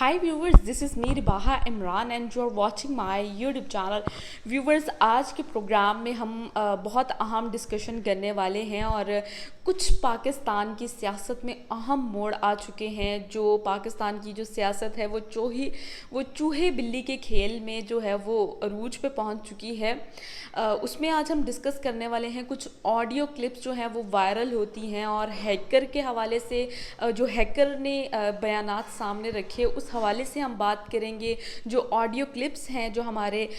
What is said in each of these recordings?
Hi viewers, this is me Ribaha Imran and you are watching my YouTube channel. Viewers, आज के programme में हम बहुत अहम डिस्कशन करने वाले हैं और कुछ पाकिस्तान की सियासत में अहम मोड़ आ चुके हैं। जो पाकिस्तान की जो सियासत है वो चूहे बिल्ली के खेल में जो है वो अरूज पे पहुंच चुकी है। उसमें आज हम डिस्कस करने वाले हैं कुछ ऑडियो क्लिप्स जो हैं वो वायरल होती हैं और हैकर के हवाले से जो हैकर ने बयानात सामने रखे उस हवाले से हम बात करेंगे। जो ऑडियो क्लिप्स हैं जो हमारे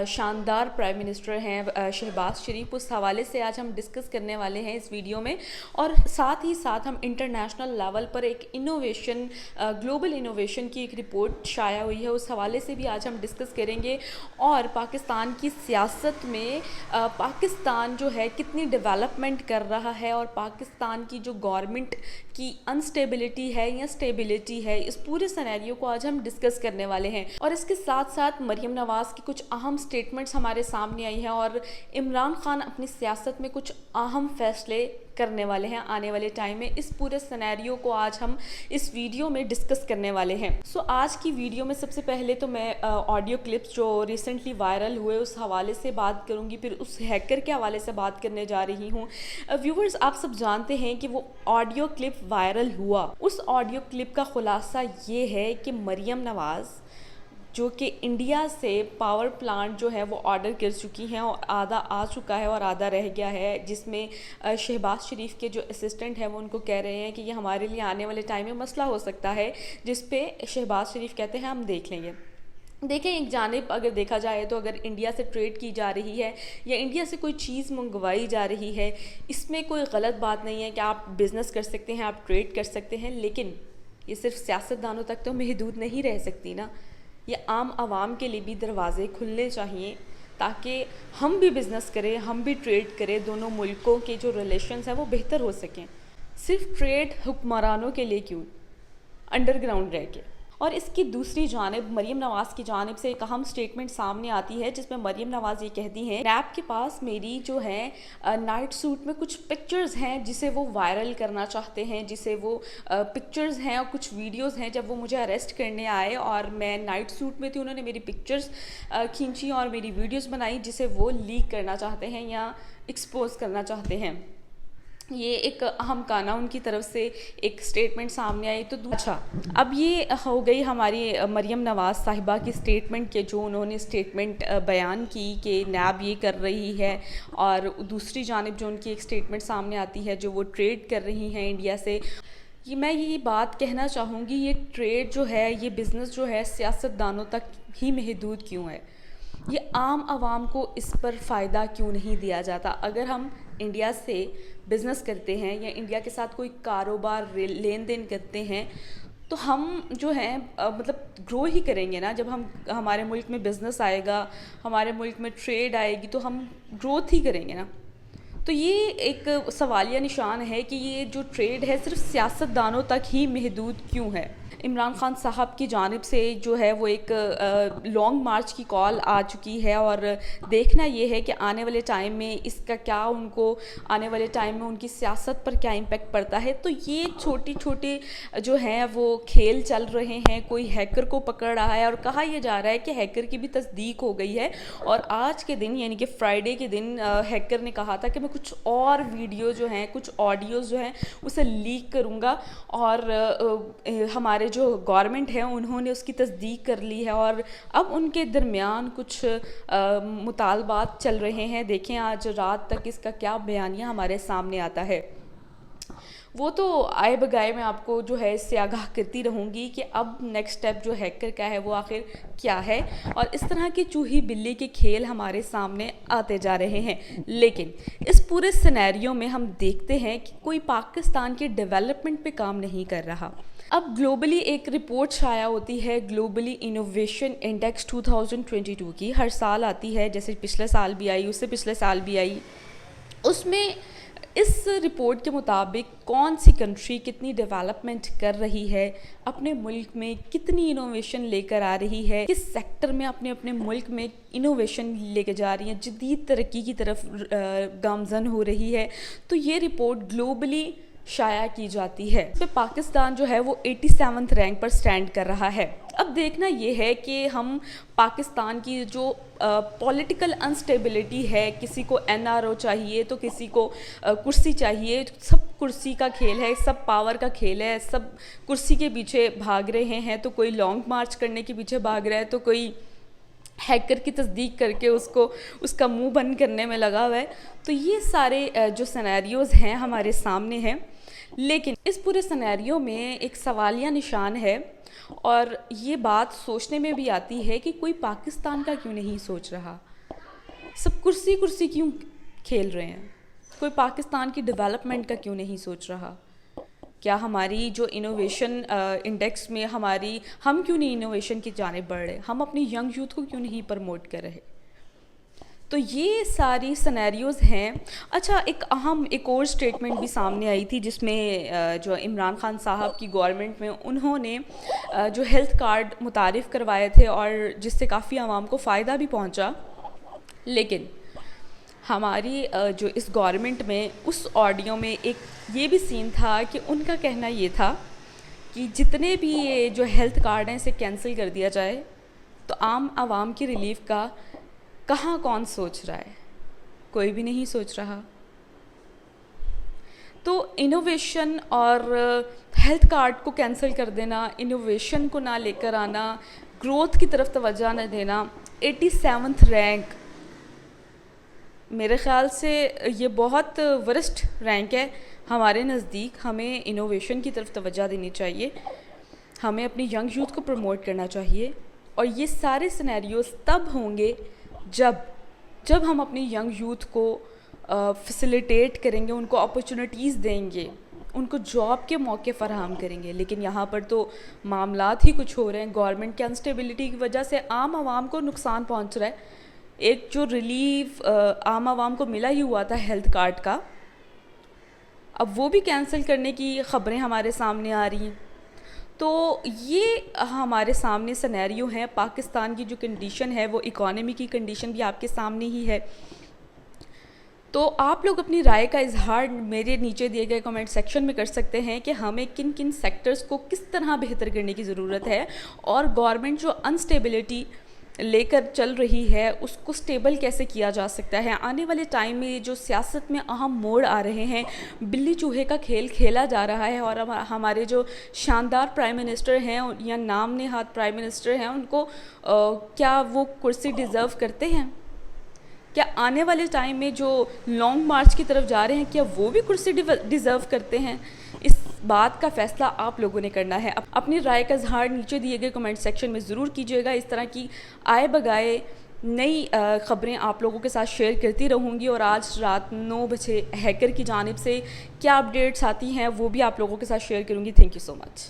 शानदार प्राइम मिनिस्टर हैं शहबाज शरीफ, उस हवाले से आज हम डिस्कस करने वाले हैं इस वीडियो में। और साथ ही साथ हम इंटरनेशनल लेवल पर एक इनोवेशन ग्लोबल इनोवेशन की एक रिपोर्ट शाया हुई है, उस हवाले से भी आज हम डिस्कस करेंगे। और पाकिस्तान की सियासत में पाकिस्तान जो है कितनी डेवलपमेंट कर रहा है और पाकिस्तान की जो गवर्नमेंट की अनस्टेबिलिटी है या स्टेबिलिटी है, इस पूरे सिनेरियो को आज हम डिस्कस करने वाले हैं। और इसके साथ साथ मरीम नवाज़ की कुछ अहम स्टेटमेंट्स हमारे सामने आई हैं और इमरान खान अपनी सियासत में कुछ अहम फैसले करने वाले हैं आने वाले टाइम में। इस पूरे सिनेरियो को आज हम इस वीडियो में डिस्कस करने वाले हैं। आज की वीडियो में सबसे पहले तो मैं ऑडियो क्लिप्स जो रिसेंटली वायरल हुए उस हवाले से बात करूंगी, फिर उस हैकर के हवाले से बात करने जा रही हूं। व्यूवर्स, आप सब जानते हैं कि वो ऑडियो क्लिप वायरल हुआ, उस ऑडियो क्लिप का खुलासा ये है कि मरीम नवाज़ जो कि इंडिया से पावर प्लांट जो है वो ऑर्डर कर चुकी हैं और आधा आ चुका है और आधा रह गया है, जिसमें शहबाज शरीफ के जो असिस्टेंट हैं वो उनको कह रहे हैं कि ये हमारे लिए आने वाले टाइम में मसला हो सकता है, जिस पे शहबाज शरीफ कहते हैं हम देख लेंगे। देखें, एक जानिब अगर देखा जाए तो अगर इंडिया से ट्रेड की जा रही है या इंडिया से कोई चीज़ मंगवाई जा रही है, इसमें कोई गलत बात नहीं है कि आप बिज़नेस कर सकते हैं, आप ट्रेड कर सकते हैं, लेकिन ये सिर्फ सियासतदानों तक तो महदूद नहीं रह सकती ना। ये आम आवाम के लिए भी दरवाज़े खुलने चाहिए ताकि हम भी बिज़नेस करें, हम भी ट्रेड करें, दोनों मुल्कों के जो रिलेशंस हैं वो बेहतर हो सकें। सिर्फ ट्रेड हुक्मरानों के लिए क्यों, अंडरग्राउंड रह के। और इसकी दूसरी जानिब मरीम नवाज़ की जानिब से एक अहम स्टेटमेंट सामने आती है जिसमें मरीम नवाज़ ये कहती हैं, नैब के पास मेरी जो है नाइट सूट में कुछ पिक्चर्स हैं जिसे वो वायरल करना चाहते हैं, जिसे वो पिक्चर्स हैं और कुछ वीडियोस हैं जब वो मुझे अरेस्ट करने आए और मैं नाइट सूट में थी, उन्होंने मेरी पिक्चर्स खींची और मेरी वीडियोस बनाई जिसे वो लीक करना चाहते हैं या एक्सपोज करना चाहते हैं। ये एक अहम काना उनकी तरफ से एक स्टेटमेंट सामने आई। तो अच्छा, अब ये हो गई हमारी मरीम नवाज़ साहिबा की स्टेटमेंट के जो उन्होंने स्टेटमेंट बयान की कि नैब ये कर रही है, और दूसरी जानिब जो उनकी एक स्टेटमेंट सामने आती है जो वो ट्रेड कर रही हैं इंडिया से। मैं ये बात कहना चाहूँगी, ये ट्रेड जो है, ये बिज़नेस जो है सियासतदानों तक ही महदूद क्यों है? ये आम आवाम को इस पर फ़ायदा क्यों नहीं दिया जाता? अगर हम इंडिया से बिज़नेस करते हैं या इंडिया के साथ कोई कारोबार लेन देन करते हैं तो हम जो है मतलब ग्रो ही करेंगे ना। जब हम हमारे मुल्क में बिज़नेस आएगा, हमारे मुल्क में ट्रेड आएगी तो हम ग्रोथ ही करेंगे ना। तो ये एक सवालिया निशान है कि ये जो ट्रेड है सिर्फ सियासतदानों तक ही महदूद क्यों है। इमरान खान साहब की जानिब से जो है वो एक लॉन्ग मार्च की कॉल आ चुकी है और देखना ये है कि आने वाले टाइम में इसका क्या, उनको आने वाले टाइम में उनकी सियासत पर क्या इम्पेक्ट पड़ता है। तो ये छोटी छोटी जो हैं वो खेल चल रहे हैं। कोई हैकर को पकड़ रहा है और कहा यह जा रहा है कि हैकर की भी तस्दीक हो गई है और आज के दिन यानी कि फ्राइडे के दिन हैकर ने कहा था कि मैं कुछ और वीडियो जो हैं, कुछ ऑडियोज़ जो हैं उसे लीक करूँगा, और हमारे जो गवर्नमेंट है उन्होंने उसकी तस्दीक कर ली है और अब उनके दरमियान कुछ मुतालबात चल रहे हैं। देखें आज रात तक इसका क्या बयानिया हमारे सामने आता है। वो तो आए बगाए मैं आपको जो है इससे आगाह करती रहूँगी कि अब नेक्स्ट स्टेप जो हैकर का है वो आखिर क्या है, और इस तरह के चूही बिल्ली के खेल हमारे सामने आते जा रहे हैं। लेकिन इस पूरे सिनेरियो में हम देखते हैं कि कोई पाकिस्तान के डेवलपमेंट पे काम नहीं कर रहा। अब ग्लोबली एक रिपोर्ट शाया होती है, ग्लोबली इनोवेशन इंडेक्स 2022 की, हर साल आती है, जैसे पिछले साल भी आई, उससे पिछले साल भी आई। उसमें इस रिपोर्ट के मुताबिक कौन सी कंट्री कितनी डेवलपमेंट कर रही है, अपने मुल्क में कितनी इनोवेशन लेकर आ रही है, किस सेक्टर में अपने अपने मुल्क में इनोवेशन लेकर जा रही है, जदीद तरक्की की तरफ गामजन हो रही है। तो ये रिपोर्ट ग्लोबली شائع کی جاتی ہے. اس پہ پاکستان جو ہے وہ 87 رینک پر سٹینڈ کر رہا ہے. اب دیکھنا یہ ہے کہ ہم پاکستان کی جو پولیٹیکل انسٹیبلٹی ہے، کسی کو NRO چاہیے تو کسی کو کرسی چاہیے، سب کرسی کا کھیل ہے، سب پاور کا کھیل ہے، سب کرسی کے پیچھے بھاگ رہے ہیں. تو کوئی لانگ مارچ کرنے کے پیچھے بھاگ رہا ہے، تو کوئی ہیکر کی تصدیق کر کے اس کا منہ بند کرنے میں لگا ہوا ہے. تو یہ سارے جو سینیریوز ہیں ہمارے سامنے ہیں. لیکن اس پورے سینیریو میں ایک سوالیہ نشان ہے، اور یہ بات سوچنے میں بھی آتی ہے کہ کوئی پاکستان کا کیوں نہیں سوچ رہا. سب کرسی کیوں کھیل رہے ہیں؟ کوئی پاکستان کی ڈیولپمنٹ کا کیوں نہیں سوچ رہا؟ کیا ہماری جو انوویشن انڈیکس میں ہم کیوں نہیں انوویشن کی جانب بڑھ رہے؟ ہم اپنی ینگ یوتھ کو کیوں نہیں پروموٹ کر رہے؟ تو یہ ساری سینیریوز ہیں. اچھا، ایک اور سٹیٹمنٹ بھی سامنے آئی تھی جس میں جو عمران خان صاحب کی گورنمنٹ میں انہوں نے جو ہیلتھ کارڈ متعارف کروائے تھے اور جس سے کافی عوام کو فائدہ بھی پہنچا. لیکن ہماری جو اس گورنمنٹ میں اس آڈیو میں ایک یہ بھی سین تھا کہ ان کا کہنا یہ تھا کہ جتنے بھی یہ جو ہیلتھ کارڈ ہیں اسے کینسل کر دیا جائے. تو عام عوام کی ریلیف کا کہاں کون سوچ رہا ہے؟ کوئی بھی نہیں سوچ رہا. تو انوویشن اور ہیلتھ کارڈ کو کینسل کر دینا، انوویشن کو نہ لے کر آنا، گروتھ کی طرف توجہ نہ دینا، 87 رینک، میرے خیال سے یہ بہت ورسٹ رینک ہے ہمارے نزدیک. ہمیں انوویشن کی طرف توجہ دینی چاہیے، ہمیں اپنی ینگ یوتھ کو پروموٹ کرنا چاہیے. اور یہ سارے سینیریوز تب ہوں گے جب ہم اپنی ینگ یوتھ کو فیسیلیٹیٹ کریں گے، ان کو اپرچونیٹیز دیں گے، ان کو جاب کے موقع فراہم کریں گے. لیکن یہاں پر تو معاملات ہی کچھ ہو رہے ہیں. گورنمنٹ کے انسٹیبلٹی کی وجہ سے عام عوام کو نقصان پہنچ رہا ہے. ایک جو ریلیف عام عوام کو ملا ہی ہوا تھا ہیلتھ کارڈ کا، اب وہ بھی کینسل کرنے کی خبریں ہمارے سامنے آ رہی ہیں. تو یہ ہمارے سامنے سینیریو ہیں. پاکستان کی جو کنڈیشن ہے وہ اکانومی کی کنڈیشن بھی آپ کے سامنے ہی ہے. تو آپ لوگ اپنی رائے کا اظہار میرے نیچے دیے گئے کمنٹ سیکشن میں کر سکتے ہیں کہ ہمیں کن کن سیکٹرز کو کس طرح بہتر کرنے کی ضرورت ہے، اور گورنمنٹ جو انسٹیبلٹی لے کر چل رہی ہے اس کو سٹیبل کیسے کیا جا سکتا ہے. آنے والے ٹائم میں جو سیاست میں اہم موڑ آ رہے ہیں، بلی چوہے کا کھیل کھیلا جا رہا ہے، اور ہمارے جو شاندار پرائم منسٹر ہیں یا نام نہاد پرائم منسٹر ہیں، ان کو کیا وہ کرسی ڈیزرو کرتے ہیں؟ کیا آنے والے ٹائم میں جو لانگ مارچ کی طرف جا رہے ہیں کیا وہ بھی کرسی ڈیزرو کرتے ہیں؟ اس بات کا فیصلہ آپ لوگوں نے کرنا ہے. اپنی رائے کا اظہار نیچے دیے گئے کمنٹ سیکشن میں ضرور کیجیے گا. اس طرح کی آئے بگائے نئی خبریں آپ لوگوں کے ساتھ شیئر کرتی رہوں گی. اور آج رات 9 بجے ہیکر کی جانب سے کیا اپڈیٹس آتی ہیں وہ بھی آپ لوگوں کے ساتھ شیئر کروں گی. Thank you so much.